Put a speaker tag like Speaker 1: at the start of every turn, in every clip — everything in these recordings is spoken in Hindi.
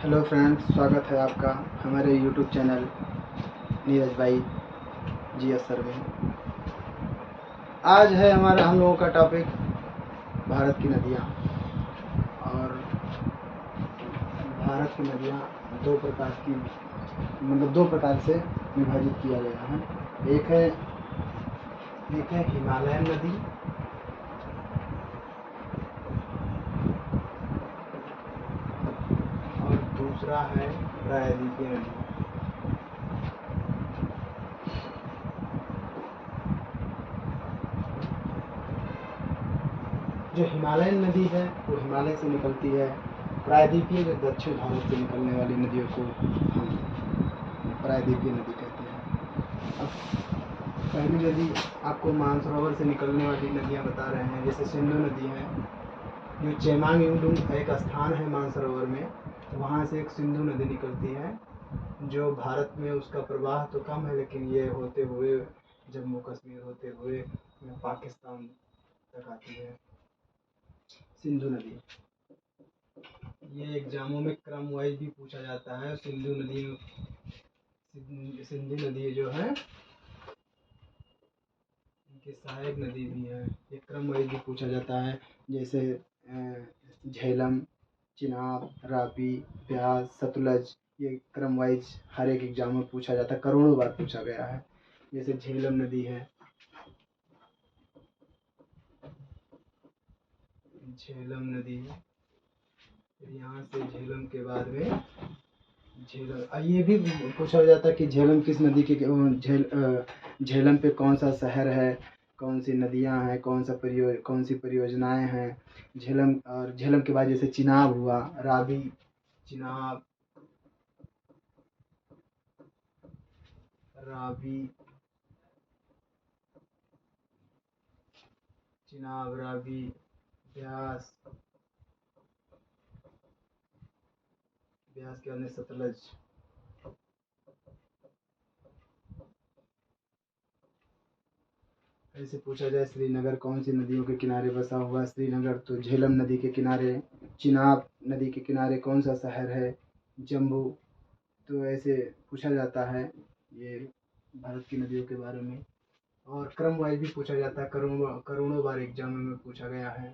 Speaker 1: हेलो फ्रेंड्स, स्वागत है आपका हमारे यूट्यूब चैनल नीरज भाई जीएस सर में। आज है हम लोगों का टॉपिक भारत की नदियाँ। और भारत की नदियाँ दो प्रकार की, मतलब दो प्रकार से विभाजित किया गया है। एक है हिमालयन नदी और दूसरा है प्रायद्वीपीय नदी। जो हिमालयन नदी है वो हिमालय से निकलती है। प्रायद्वीपीय जो दक्षिण भारत से निकलने वाली नदियों को हम प्रायद्वीपीय नदी कहते हैं। अब पहली नदी आपको मानसरोवर से निकलने वाली नदियाँ बता रहे हैं। जैसे सिंधु नदी है, जो चेमांग युंगडुंग एक स्थान है मानसरोवर में, वहाँ से एक सिंधु नदी निकलती है, जो भारत में उसका प्रवाह तो कम है, लेकिन ये होते हुए जम्मू कश्मीर होते हुए पाकिस्तान तक आती है। सिंधु नदी ये एग्जामों में क्रम वाइज भी पूछा जाता है। सिंधु नदी जो है इनकी सहायक नदी भी है। ये क्रम वाइज भी पूछा जाता है, जैसे झेलम, चिनाब, रावी, ब्यास, सतलज। ये क्रम वाइज हर एक एग्जाम में पूछा जाता है, करोड़ों बार पूछा गया है। जैसे झेलम नदी है, झेलम नदी है, फिर यहाँ से झेलम के बाद में झेलम। ये भी पूछा जाता है कि झेलम किस नदी के झेलम पे कौन सा शहर है, कौन सी नदियाँ हैं, कौन सी परियोजनाएं हैं। झेलम और झेलम के बाद जैसे चिनाब हुआ, रावी, चिनाब, रावी, ब्यास के बाद में सतलज। ऐसे पूछा जाए श्रीनगर कौन सी नदियों के किनारे बसा हुआ है। श्रीनगर तो झेलम नदी के किनारे। चिनाब नदी के किनारे कौन सा शहर है, जम्मू। तो ऐसे पूछा जाता है ये भारत की नदियों के बारे में। और क्रम वाइज भी पूछा जाता है, करोड़ों बार एग्जाम में पूछा गया है।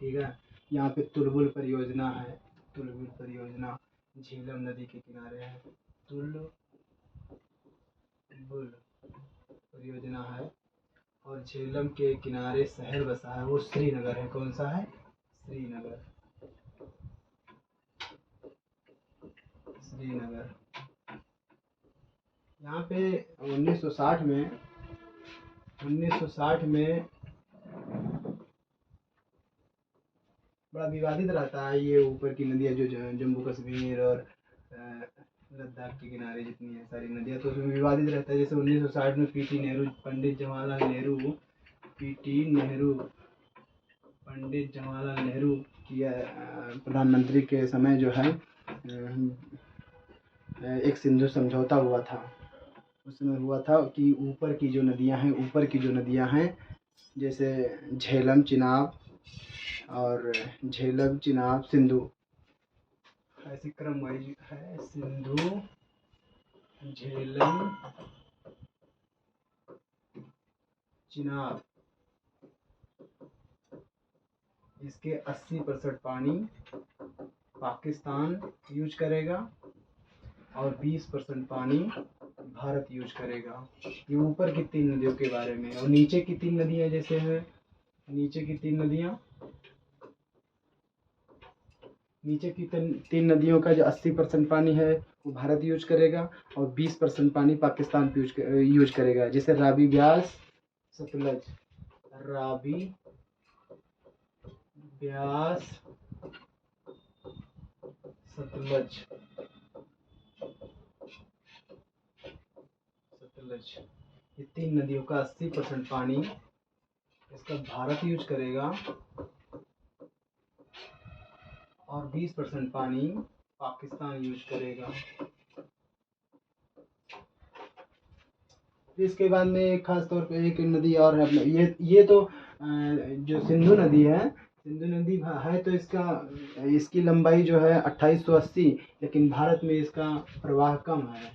Speaker 1: ठीक है, यहाँ पे तुलबुल परियोजना है। तुलबुल परियोजना झेलम नदी के किनारे है। तुलबुल परियोजना है और झेलम के किनारे शहर बसा है, वो श्रीनगर है। कौन सा है? श्रीनगर। यहाँ पे 1960 में बड़ा विवादित रहता है ये ऊपर की नदियाँ, जो जम्मू कश्मीर और लद्दाख के किनारे जितनी है सारी नदियाँ, तो उसमें विवादित रहता है। जैसे 1960 में पंडित जवाहरलाल नेहरू की प्रधानमंत्री के समय जो है एक सिंधु समझौता हुआ था। उसमें हुआ था कि ऊपर की जो नदियां हैं, जैसे झेलम, चिनाब, सिंधु, ऐसे क्रम वाइज है। सिंधु, झेलम, चिनाब, इसके 80% पानी पाकिस्तान यूज करेगा और 20% पानी भारत यूज करेगा। ये ऊपर की 3 नदियों के बारे में। और नीचे की 3 नदियाँ जैसे है, नीचे की तीन नदियों का जो 80% पानी है वो भारत यूज करेगा और 20% पानी पाकिस्तान यूज करेगा। जैसे रावी, ब्यास, सतलज। रावी, ब्यास, सतलज। ये 3 नदियों का 80% पानी इसका भारत यूज करेगा और 20% पानी पाकिस्तान यूज करेगा। इसके बाद में खास तौर पे एक नदी और है, ये तो जो सिंधु नदी है, सिंधु नदी है तो इसकी लंबाई जो है 2880, लेकिन भारत में इसका प्रवाह कम है।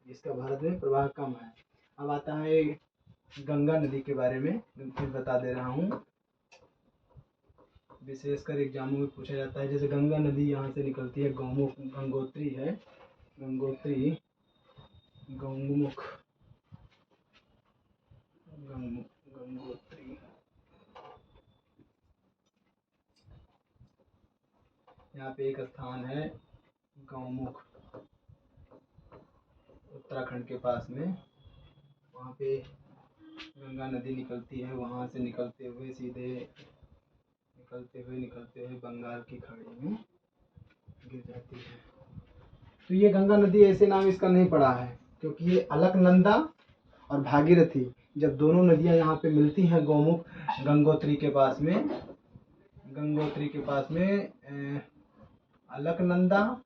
Speaker 1: इसका भारत में प्रवाह कम है। अब आता है गंगा नदी के बारे में, फिर बता दे रहा हूँ। विशेषकर एग्जामों में पूछा जाता है। जैसे गंगा नदी यहाँ से निकलती है, गंगोत्री है, गंगोत्री, गंगमुख, गंगोत्री। यहाँ पे एक स्थान है गौमुख, उत्तराखंड के पास में। वहाँ पे गंगा नदी निकलती है। वहाँ से निकलते हुए सीधे निकलते हुए बंगाल की खाड़ी में गिर जाती है। तो ये गंगा नदी ऐसे नाम इसका नहीं पड़ा है, क्योंकि ये अलकनंदा और भागीरथी जब दोनों नदियाँ यहाँ पे मिलती हैं गौमुख गंगोत्री के पास में, अलकनंदा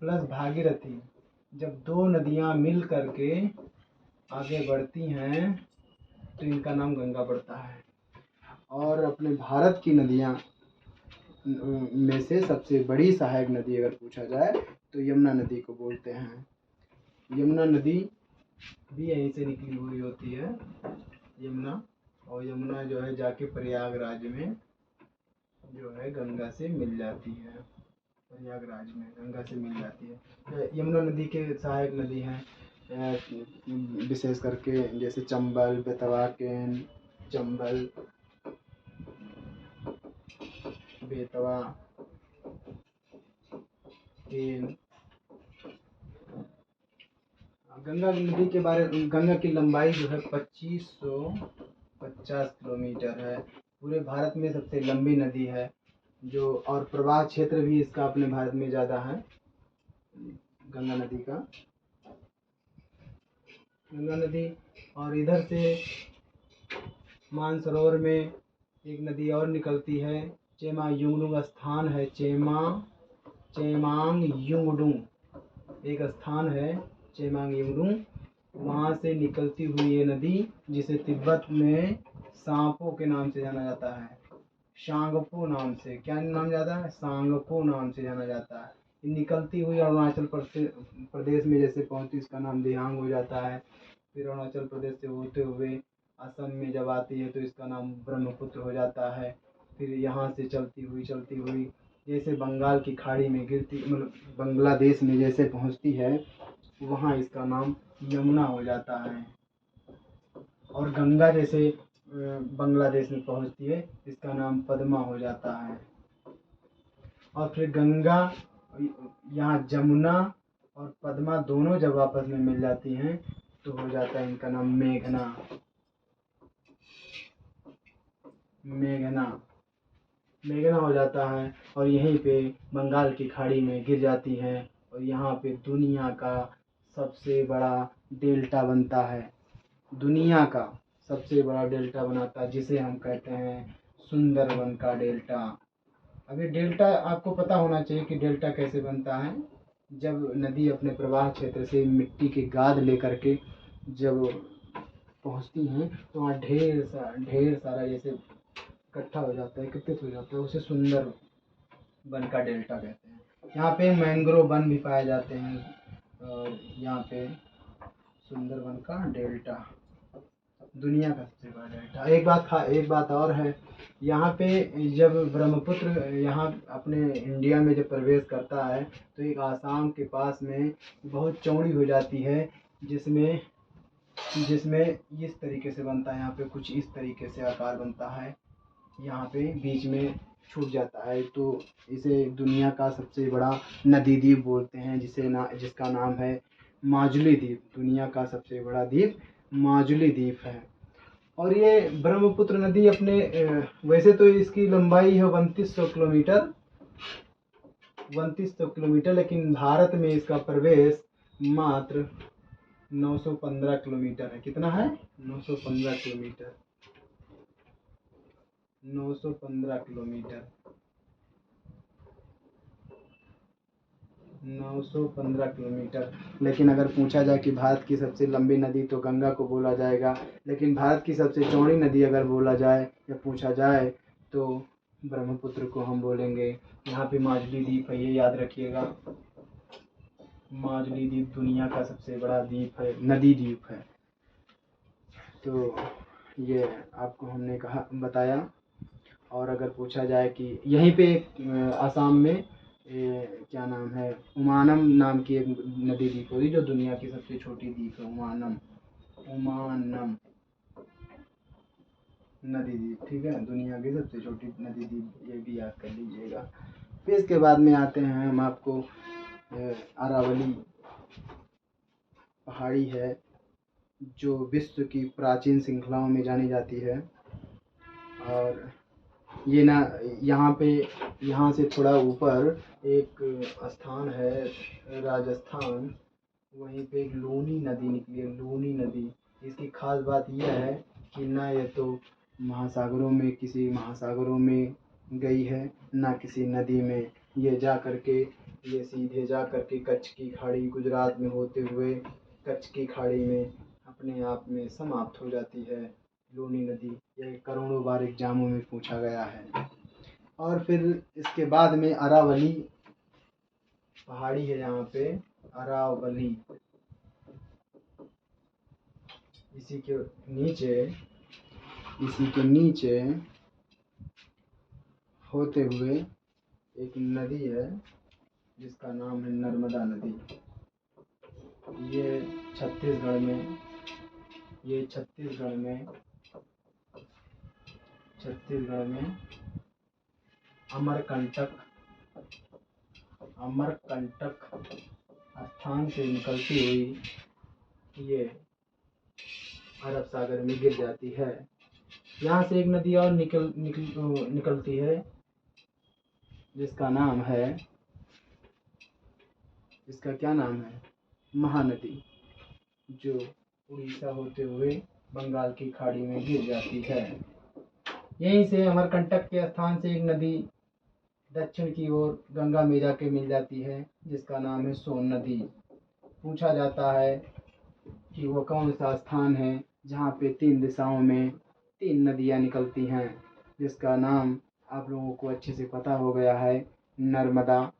Speaker 1: प्लस भागीरथी, जब दो नदियाँ मिल करके आगे बढ़ती हैं तो इनका नाम गंगा पड़ता है। और अपने भारत की नदियाँ में से सबसे बड़ी सहायक नदी अगर पूछा जाए तो यमुना नदी को बोलते हैं। यमुना नदी भी यहीं से निकली हुई होती है, यमुना। और यमुना जो है जाके प्रयागराज में जो है गंगा से मिल जाती है, प्रयागराज में गंगा से मिल जाती है। यमुना नदी के सहायक नदी हैं विशेष करके, जैसे चंबल, बेतवा, केन, चंबल, बेतवा, केन। गंगा नदी के बारे में, गंगा की लंबाई जो है 2550 किलोमीटर है। पूरे भारत में सबसे लंबी नदी है जो, और प्रवाह क्षेत्र भी इसका अपने भारत में ज़्यादा है गंगा नदी का। गंगा नदी, और इधर से मानसरोवर में एक नदी और निकलती है, चेमांगयुंगडू स्थान है, चेमांगयुंगडू एक स्थान है, चेमांगयुंगडू। वहाँ से निकलती हुई ये नदी, जिसे तिब्बत में सांपो के नाम से जाना जाता है, शांगपो नाम से, क्या नाम जाता है, सांगपो नाम से जाना जाता है। निकलती हुई अरुणाचल प्रदेश में जैसे पहुँचती, इसका नाम दिहांग हो जाता है। फिर अरुणाचल प्रदेश से होते हुए असम में जब आती है तो इसका नाम ब्रह्मपुत्र हो जाता है। फिर यहाँ से चलती हुई जैसे बंगाल की खाड़ी में गिरती, मतलब बांग्लादेश में जैसे पहुँचती है, वहाँ इसका नाम यमुना हो जाता है। और गंगा जैसे बांग्लादेश में पहुँचती है, इसका नाम पद्मा हो जाता है। और फिर गंगा, यहाँ जमुना और पद्मा दोनों जब आपस में मिल जाती हैं तो हो जाता है इनका नाम मेघना। मेघना हो जाता है। और यहीं पे बंगाल की खाड़ी में गिर जाती हैं, और यहाँ पे दुनिया का सबसे बड़ा डेल्टा बनता है, दुनिया का सबसे बड़ा डेल्टा बनाता है, जिसे हम कहते हैं सुंदरबन का डेल्टा। अभी डेल्टा आपको पता होना चाहिए कि डेल्टा कैसे बनता है। जब नदी अपने प्रवाह क्षेत्र से मिट्टी के गाद लेकर के जब पहुँचती हैं तो वहाँ ढेर सारा जैसे इकट्ठा हो जाता है, एकत्रित हो जाता है, उसे सुंदर वन का डेल्टा कहते हैं। यहाँ पे मैंग्रोव वन भी पाए जाते हैं, और यहाँ पे सुंदरबन का डेल्टा दुनिया का सबसे बड़ा डेल्टा। एक बात और है, यहाँ पे जब ब्रह्मपुत्र यहाँ अपने इंडिया में जब प्रवेश करता है तो एक आसाम के पास में बहुत चौड़ी हो जाती है, जिसमें इस तरीके से बनता है, यहाँ पे कुछ इस तरीके से आकार बनता है, यहाँ पे बीच में छूट जाता है, तो इसे दुनिया का सबसे बड़ा नदी द्वीप बोलते हैं, जिसका नाम है माजुली द्वीप। दुनिया का सबसे बड़ा द्वीप माजुली द्वीप है। और ये ब्रह्मपुत्र नदी अपने वैसे तो इसकी लंबाई है 3200 किलोमीटर, लेकिन भारत में इसका प्रवेश मात्र 915 किलोमीटर है। कितना है? 915 किलोमीटर। 915 किलोमीटर। 915 किलोमीटर। लेकिन अगर पूछा जाए कि भारत की सबसे लंबी नदी, तो गंगा को बोला जाएगा। लेकिन भारत की सबसे चौड़ी नदी अगर बोला जाए या पूछा जाए तो ब्रह्मपुत्र को हम बोलेंगे। यहाँ पे माजुली द्वीप है, ये याद रखिएगा। माजुली द्वीप दुनिया का सबसे बड़ा द्वीप है, नदी द्वीप है। तो ये आपको हमने कहा बताया। और अगर पूछा जाए कि यहीं पे आसाम में क्या नाम है, उमानम नाम की एक नदी द्वीप होगी जो दुनिया की सबसे छोटी द्वीप है। उमानम नदी द्वीप, ठीक है, दुनिया की सबसे छोटी नदी द्वीप, ये भी याद कर लीजिएगा। फिर इसके बाद में आते हैं हम आपको अरावली पहाड़ी है जो विश्व की प्राचीन श्रृंखलाओं में जानी जाती है। और ये ना यहाँ से थोड़ा ऊपर एक स्थान है राजस्थान, वहीं पे एक लूनी नदी निकली है, लूनी नदी। इसकी खास बात यह है कि ना ये तो किसी महासागरों में गई है, ना किसी नदी में। ये सीधे जा करके कच्छ की खाड़ी, गुजरात में होते हुए कच्छ की खाड़ी में अपने आप में समाप्त हो जाती है लूनी नदी। यह करोड़ों बार एग्जामों में पूछा गया है। और फिर इसके बाद में अरावली पहाड़ी है, यहाँ पे अरावली। इसी के नीचे होते हुए एक नदी है जिसका नाम है नर्मदा नदी। ये छत्तीसगढ़ में अमरकंटक स्थान से निकलती हुई ये अरब सागर में गिर जाती है। यहाँ से एक नदी और निकलती है जिसका क्या नाम है, महानदी, जो उड़ीसा होते हुए बंगाल की खाड़ी में गिर जाती है। यहीं से अमरकंटक के स्थान से एक नदी दक्षिण की ओर गंगा में जाके मिल जाती है जिसका नाम है सोन नदी। पूछा जाता है कि वो कौन सा स्थान है जहाँ पे 3 दिशाओं में 3 नदियाँ निकलती हैं, जिसका नाम आप लोगों को अच्छे से पता हो गया है, नर्मदा,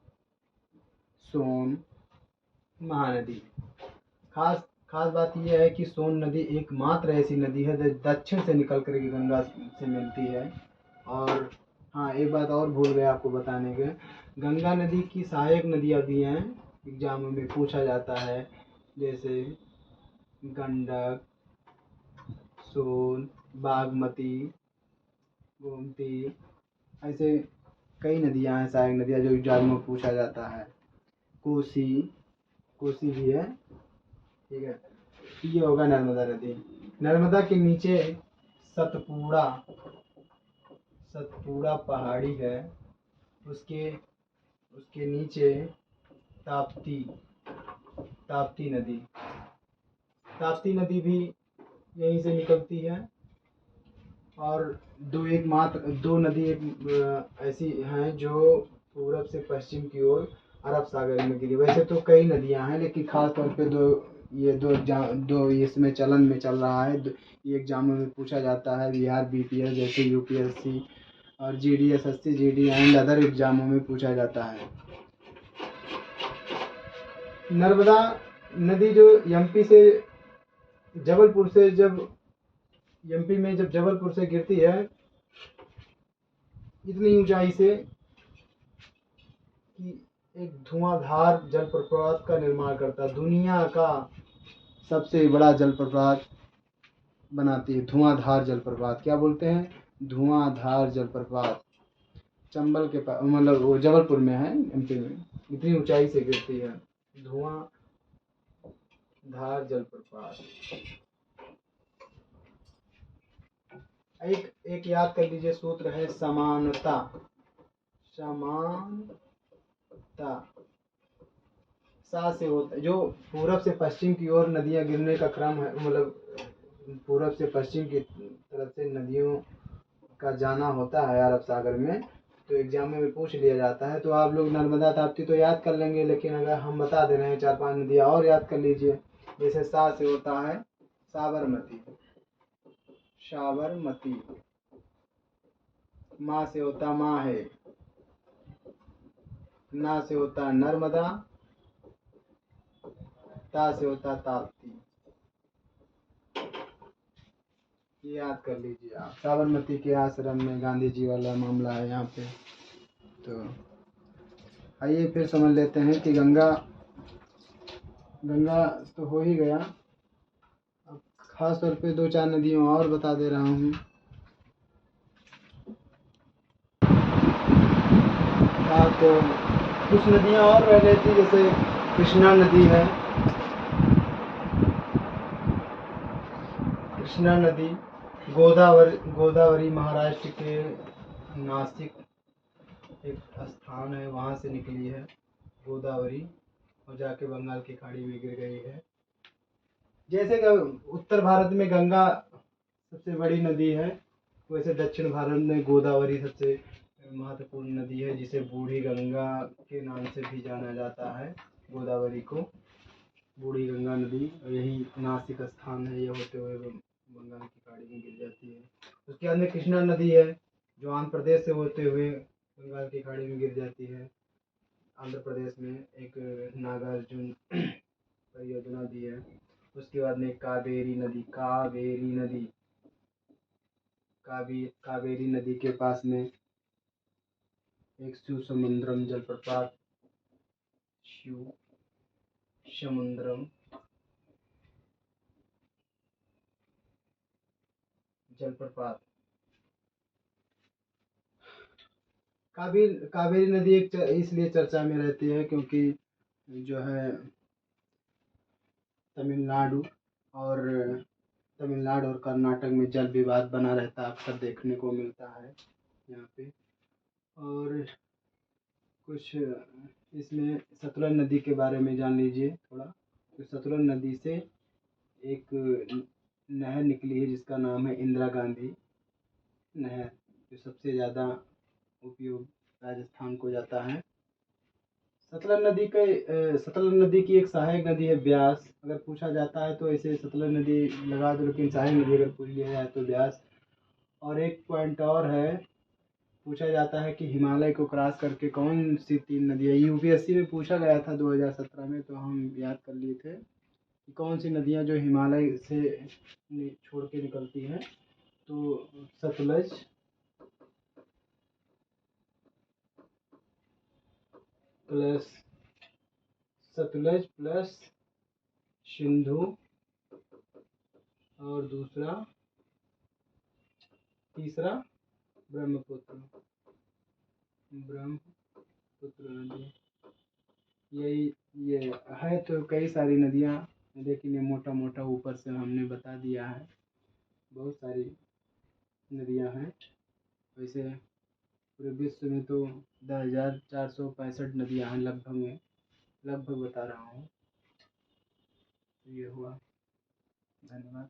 Speaker 1: सोन, महानदी। खास बात यह है कि सोन नदी एकमात्र ऐसी नदी है जो दक्षिण से निकल कर के गंगा से मिलती है। और हाँ, एक बात और भूल गया आपको बताने के, गंगा नदी की सहायक नदियाँ भी हैं, एग्जाम में पूछा जाता है, जैसे गंडक, सोन, बागमती, गोमती, ऐसे कई नदियाँ हैं सहायक नदियाँ जो एग्जाम में पूछा जाता है। कोसी भी है, ठीक है। ये होगा नर्मदा नदी। नर्मदा के नीचे सतपुड़ा पहाड़ी है, उसके नीचे ताप्ती नदी भी यहीं से निकलती है। और दो नदी ऐसी हैं जो पूरब से पश्चिम की ओर अरब सागर में गिरी। वैसे तो कई नदियां हैं, लेकिन खास तौर पे दो इसमें चलन में चल रहा है। ये एग्जामों में पूछा जाता है, बिहार बीपीएस जैसे यूपीएससी और जीडीएसएससी, जीडी एंड अदर एग्जामों में पूछा जाता है। नर्मदा नदी जो एमपी में जब जबलपुर से गिरती है इतनी ऊंचाई से कि एक धुआंधार जलप्रपात का निर्माण करता है। दुनिया का सबसे बड़ा जलप्रपात बनाती है, धुआंधार जलप्रपात। क्या बोलते हैं? धुआंधार जलप्रपात। चंबल के पास, मतलब वो जबलपुर में है, एमपी में। इतनी ऊंचाई से गिरती है, धुआंधार जलप्रपात। एक याद कर लीजिए, सूत्र है समानता। सा से होता है, जो पूरब से पश्चिम की ओर नदियां गिरने का क्रम है, मतलब पूरब से पश्चिम की तरफ से नदियों का जाना होता है अरब सागर में, तो एग्जाम में पूछ लिया जाता है। तो आप लोग नर्मदा ताप्ती तो याद कर लेंगे, लेकिन अगर हम बता दे रहे हैं 4-5 नदियाँ और याद कर लीजिए। जैसे सा से होता है साबरमती, साबरमती। माँ से होता माहे, ना से होता नर्मदा, ता से होता ताप्ती। ये याद कर लीजिए आप। साबरमती के आश्रम में गांधी जी वाला मामला है यहाँ पे। तो आइए फिर समझ लेते हैं कि गंगा तो हो ही गया। अब खास तौर पे 2-4 नदियों और बता दे रहा हूँ। हाँ, तो कुछ नदियाँ और रह गई थी, जैसे कृष्णा नदी है, कृष्णा नदी। गोदावरी महाराष्ट्र के नासिक एक स्थान है, वहाँ से निकली है गोदावरी और जाके बंगाल की खाड़ी में गिर गई है। जैसे कि उत्तर भारत में गंगा सबसे बड़ी नदी है, वैसे दक्षिण भारत में गोदावरी सबसे महत्वपूर्ण नदी है, जिसे बूढ़ी गंगा के नाम से भी जाना जाता है। गोदावरी को बूढ़ी गंगा नदी, यही नासिक स्थान है, ये होते हुए बंगाल की खाड़ी में गिर जाती है। उसके बाद में कृष्णा नदी है, जो आंध्र प्रदेश से होते हुए बंगाल की खाड़ी में गिर जाती है। आंध्र प्रदेश में एक नागार्जुन परियोजना भी है। उसके बाद में कावेरी नदी के पास में एक शिव समुद्रम जलप्रपात, शिव समुद्रम जलप्रपात। कावेरी नदी इसलिए चर्चा में रहती है क्योंकि जो है तमिलनाडु और कर्नाटक में जल विवाद बना रहता है, अक्सर देखने को मिलता है यहाँ पे। और कुछ इसमें सतलज नदी के बारे में जान लीजिए थोड़ा। तो सतलज नदी से एक नहर निकली है जिसका नाम है इंदिरा गांधी नहर, जो सबसे ज़्यादा उपयोग राजस्थान को जाता है। सतलज नदी की एक सहायक नदी है ब्यास। अगर पूछा जाता है तो ऐसे सतलज नदी लगा दो, लेकिन सहायक नदी अगर पूछ लिया जाए तो ब्यास। और एक पॉइंट और है, पूछा जाता है कि हिमालय को क्रॉस करके कौन सी 3 नदियाँ, यूपीएससी में पूछा गया था 2017 में, तो हम याद कर लिए थे कि कौन सी नदियाँ जो हिमालय से छोड़ के निकलती हैं। तो सतलज प्लस सिंधु और तीसरा ब्रह्मपुत्र नदी। ये है तो कई सारी नदियाँ, लेकिन ये मोटा मोटा ऊपर से हमने बता दिया है। बहुत सारी नदियाँ हैं, वैसे पूरे विश्व में तो 10,465 नदियाँ हैं लगभग बता रहा हूँ। तो ये हुआ। धन्यवाद।